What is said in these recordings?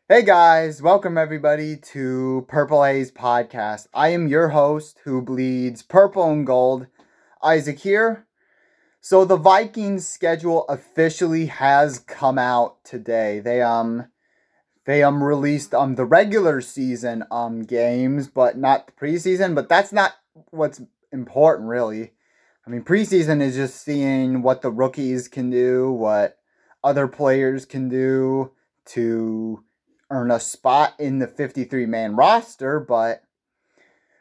Hey guys, welcome everybody to Purple Haze Podcast. I am your host who bleeds purple and gold, Isaac here. So the Vikings schedule officially has come out today. They released the regular season games, but not the preseason, but that's not what's important really. I mean, preseason is just seeing what the rookies can do, what other players can do to earn a spot in the 53-man roster, but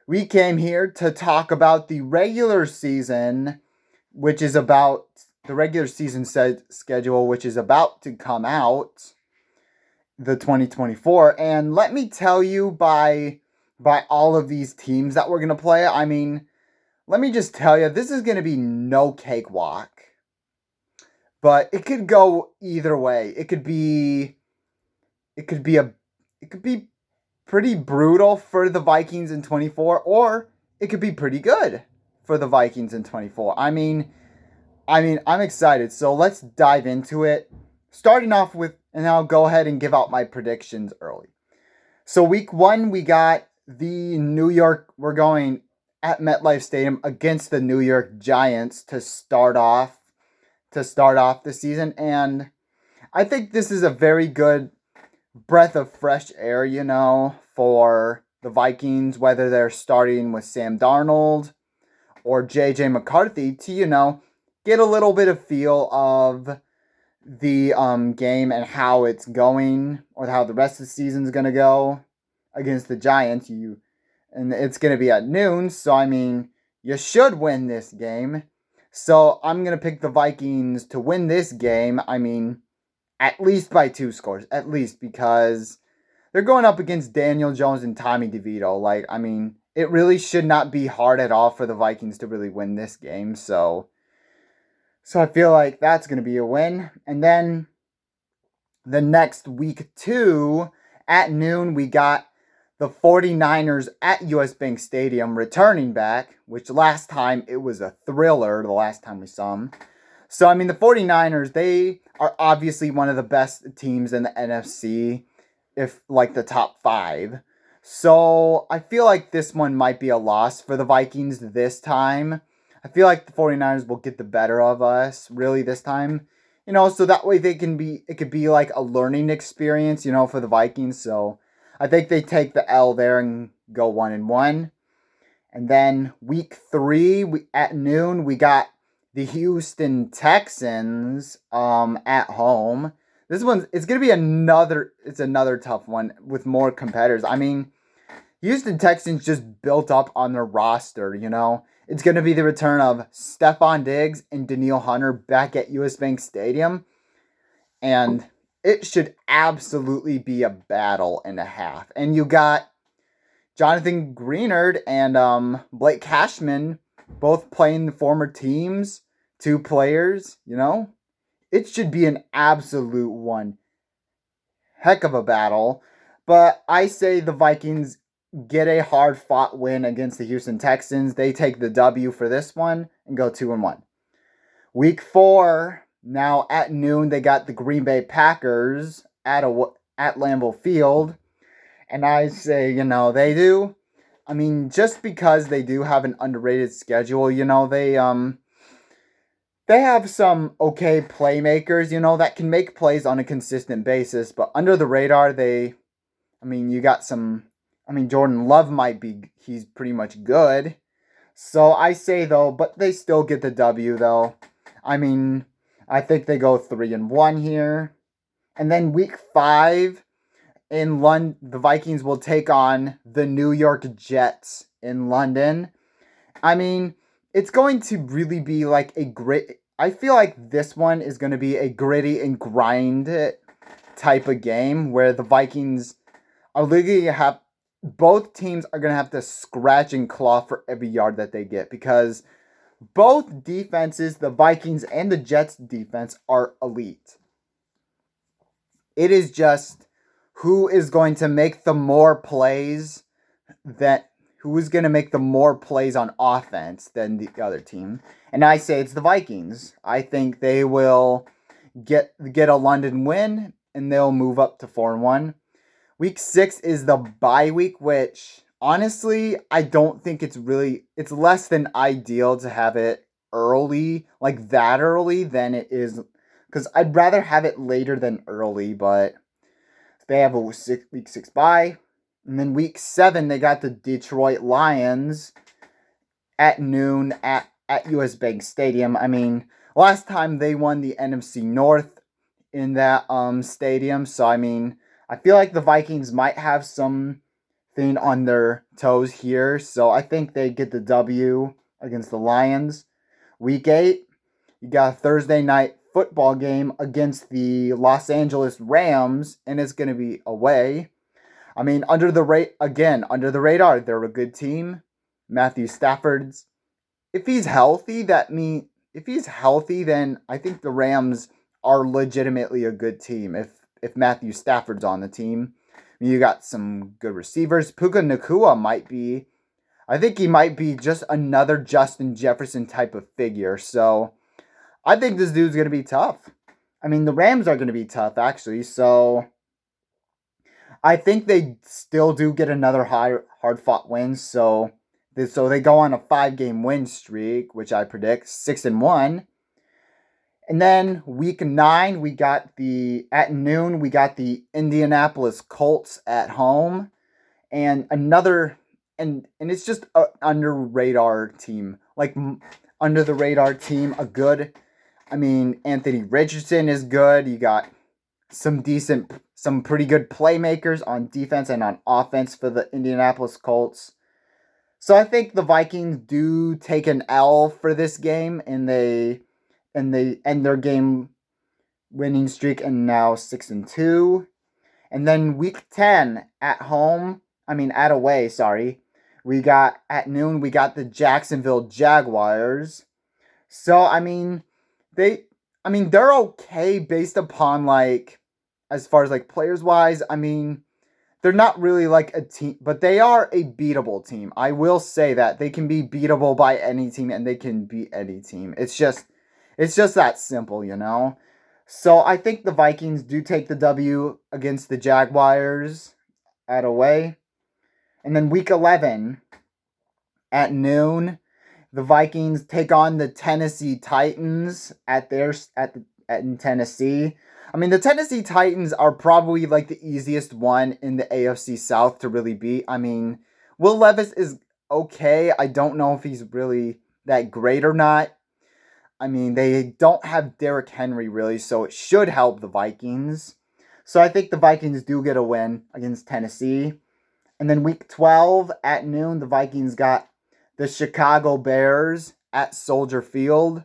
we came here to talk about the regular season, which is about the regular season schedule, which is about to come out, the 2024. And let me tell you, by all of these teams that we're gonna play, I mean, let me just tell you, this is gonna be no cakewalk. But it could go either way. It could be a it could be pretty brutal for the Vikings in 24, or it could be pretty good for the Vikings in 24. I'm excited. So let's dive into it. Starting off with, and I'll go ahead and give out my predictions early. So week 1 we got we're going at MetLife Stadium against the New York Giants to start off the season, and I think this is a very good breath of fresh air, for the Vikings, whether they're starting with Sam Darnold or JJ McCarthy, to, get a little bit of feel of the game and how it's going, or how the rest of the season's going to go against the Giants. And it's going to be at noon, so I mean, you should win this game. So I'm going to pick the Vikings to win this game. I mean, at least by 2 scores. At least, because they're going up against Daniel Jones and Tommy DeVito. It really should not be hard at all for the Vikings to really win this game. So I feel like that's going to be a win. And then the next week 2 at noon, we got the 49ers at US Bank Stadium returning back, which last time it was a thriller the last time we saw them. So, I mean, the 49ers, they are obviously one of the best teams in the NFC, if like the top 5. So, I feel like this one might be a loss for the Vikings this time. I feel like the 49ers will get the better of us, really, this time. So that way it could be like a learning experience, for the Vikings. So, I think they take the L there and go 1-1. And then week 3, at noon, we got the Houston Texans at home. It's gonna be another tough one with more competitors. I mean, Houston Texans just built up on their roster, It's gonna be the return of Stephon Diggs and Danielle Hunter back at US Bank Stadium. And it should absolutely be a battle and a half. And you got Jonathan Greenard and Blake Cashman both playing the former teams. 2 players, it should be an absolute one heck of a battle. But I say the Vikings get a hard fought win against the Houston Texans. They take the W for this one and go 2-1. Week 4, now at noon, they got the Green Bay Packers at Lambeau Field. And I say, they do. I mean, just because they do have an underrated schedule, they have some okay playmakers, that can make plays on a consistent basis. But under the radar, you got Jordan Love he's pretty much good. So I say, though, but they still get the W, though. I think they go 3-1 here. And then week 5 in London, the Vikings will take on the New York Jets in London. It's going to really be like I feel like this one is going to be a gritty and grind type of game where the Vikings are literally both teams are going to have to scratch and claw for every yard that they get, because both defenses, the Vikings and the Jets defense, are elite. It is just who is going to make the more plays who's going to make the more plays on offense than the other team. And I say it's the Vikings. I think they will get a London win, and they'll move up to 4-1. Week 6 is the bye week, which honestly, I don't think it's less than ideal to have it early, like that early than it is, because I'd rather have it later than early, but they have a week 6 bye. And then week 7, they got the Detroit Lions at noon at US Bank Stadium. I mean, last time they won the NFC North in that stadium, so I mean, I feel like the Vikings might have something on their toes here, so I think they get the W against the Lions. Week 8, you got a Thursday night football game against the Los Angeles Rams, and it's going to be away. I mean, under the radar, they're a good team. Matthew Stafford's, if he's healthy, if he's healthy, then I think the Rams are legitimately a good team. If Matthew Stafford's on the team, I mean, you got some good receivers. Puka Nacua I think he might be just another Justin Jefferson type of figure. So I think this dude's gonna be tough. I mean, the Rams are gonna be tough actually. So I think they still do get another hard fought win. So they go on a 5-game win streak, which I predict 6-1. And then week 9, at noon, we got the Indianapolis Colts at home. And it's just an under radar team. Like, under the radar team, Anthony Richardson is good. You got some pretty good playmakers on defense and on offense for the Indianapolis Colts. So I think the Vikings do take an L for this game, and they end their game winning streak and now 6-2. And then week 10 at away, sorry. At noon, we got the Jacksonville Jaguars. So they're okay based upon as far as players wise. I mean, they're not really like a team, but they are a beatable team. I will say that they can be beatable by any team, and they can beat any team. It's just that simple, you know? So I think the Vikings do take the W against the Jaguars at away. And then week 11 at noon, the Vikings take on the Tennessee Titans in Tennessee. I mean, the Tennessee Titans are probably the easiest one in the AFC South to really beat. I mean, Will Levis is okay. I don't know if he's really that great or not. I mean, they don't have Derrick Henry really, so it should help the Vikings. So I think the Vikings do get a win against Tennessee. And then week 12 at noon, the Vikings got the Chicago Bears at Soldier Field.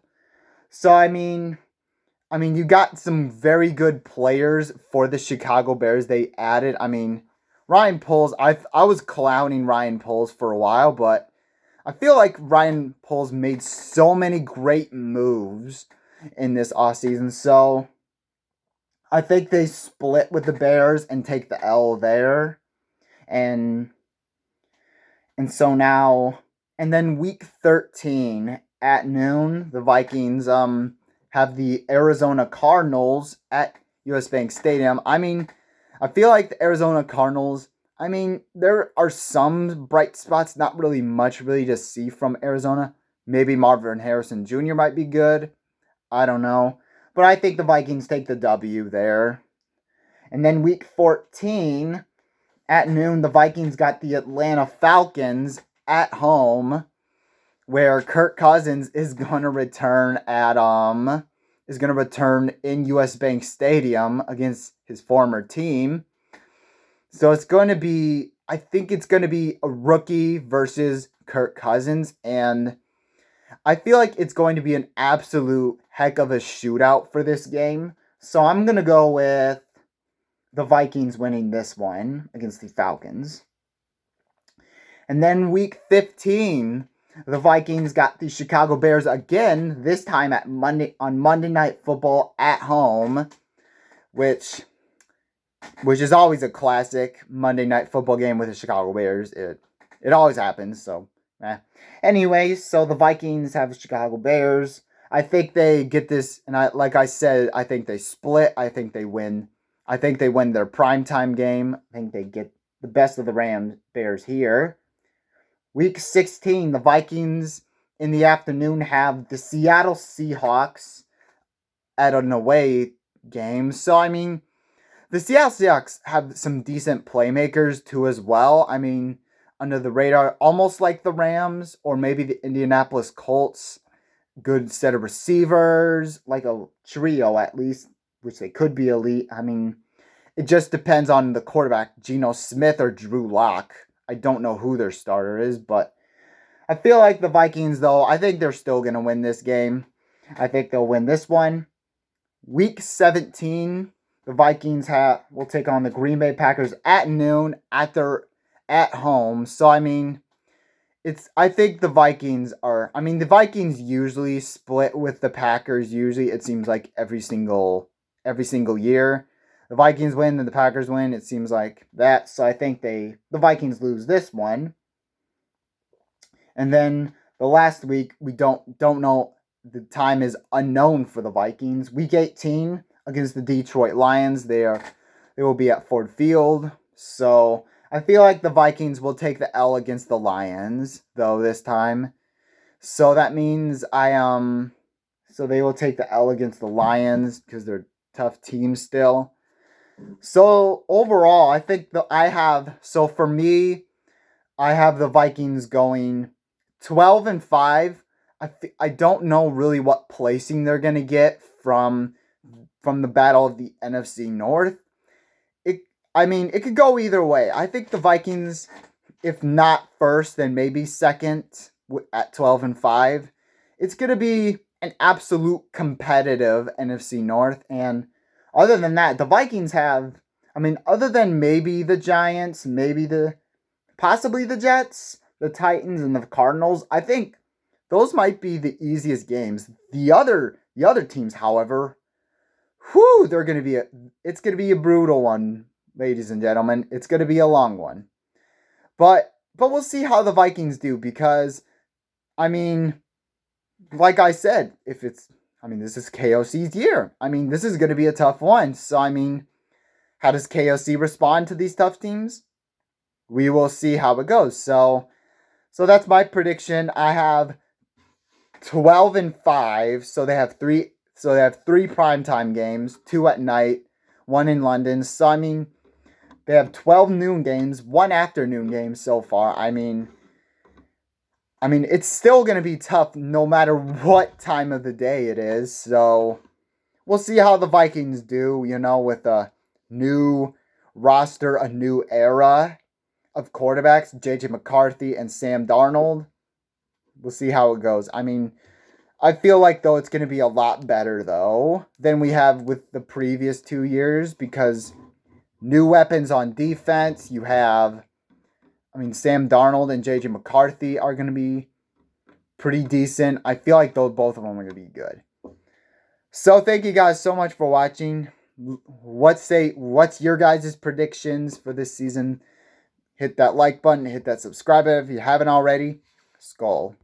So you got some very good players for the Chicago Bears they added. I mean, Ryan Poles, I was clowning Ryan Poles for a while, but I feel like Ryan Poles made so many great moves in this offseason. So I think they split with the Bears and take the L there. And then week 13 at noon, the Vikings have the Arizona Cardinals at US Bank Stadium. I mean, I feel like the Arizona Cardinals, there are some bright spots, not really much really to see from Arizona. Maybe Marvin Harrison Jr. might be good. I don't know. But I think the Vikings take the W there. And then week 14 at noon, the Vikings got the Atlanta Falcons at home, where Kirk Cousins is going to return in US Bank Stadium against his former team. So I think it's going to be a rookie versus Kirk Cousins, and I feel like it's going to be an absolute heck of a shootout for this game. So I'm going to go with the Vikings winning this one against the Falcons. And then week 15, the Vikings got the Chicago Bears again, this time on Monday Night Football at home, which is always a classic Monday Night Football game with the Chicago Bears. It always happens, so Anyways, so the Vikings have the Chicago Bears. I think they get this, and I think they split. I think they win. I think they win their primetime game. I think they get the best of the Rams Bears here. Week 16, the Vikings in the afternoon have the Seattle Seahawks at an away game. So, I mean, the Seattle Seahawks have some decent playmakers too as well. I mean, under the radar, almost like the Rams or maybe the Indianapolis Colts. Good set of receivers, like a trio at least, which they could be elite. I mean, it just depends on the quarterback, Geno Smith or Drew Lock. I don't know who their starter is, but I feel like the Vikings, though, I think they're still going to win this game. I think they'll win this one. Week 17, the Vikings will take on the Green Bay Packers at noon at home. So, I mean, I think the Vikings usually split with the Packers. Usually, it seems like every single year. The Vikings win, then the Packers win. It seems like that. So I think the Vikings lose this one. And then the last week, we don't know. The time is unknown for the Vikings. Week 18 against the Detroit Lions. They will be at Ford Field. So I feel like the Vikings will take the L against the Lions, though, this time. So that means so they will take the L against the Lions because they're a tough team still. So overall, I think for me, I have the Vikings going 12-5. I don't know really what placing they're gonna get from the battle of the NFC North. It could go either way. I think the Vikings, if not first, then maybe second at 12-5. It's gonna be an absolute competitive NFC North, and other than that, the Vikings other than maybe the Giants, possibly the Jets, the Titans, and the Cardinals, I think those might be the easiest games. The other teams, however, it's gonna be a brutal one, ladies and gentlemen. It's gonna be a long one. But we'll see how the Vikings do because, like I said, this is KOC's year. This is gonna be a tough one. So how does KOC respond to these tough teams? We will see how it goes. So that's my prediction. I have 12-5. So they have three primetime games, 2 at night, 1 in London. So they have 12 noon games, 1 afternoon game so far. It's still gonna be tough no matter what time of the day it is. So we'll see how the Vikings do, with a new roster, a new era of quarterbacks, JJ McCarthy and Sam Darnold. We'll see how it goes. I feel like, though, it's going to be a lot better, though, than we have with the previous 2 years because new weapons on defense. You have, Sam Darnold and JJ McCarthy are going to be pretty decent. I feel like both of them are going to be good. So thank you guys so much for watching. What's your guys' predictions for this season? Hit that like button, hit that subscribe button if you haven't already. Skull.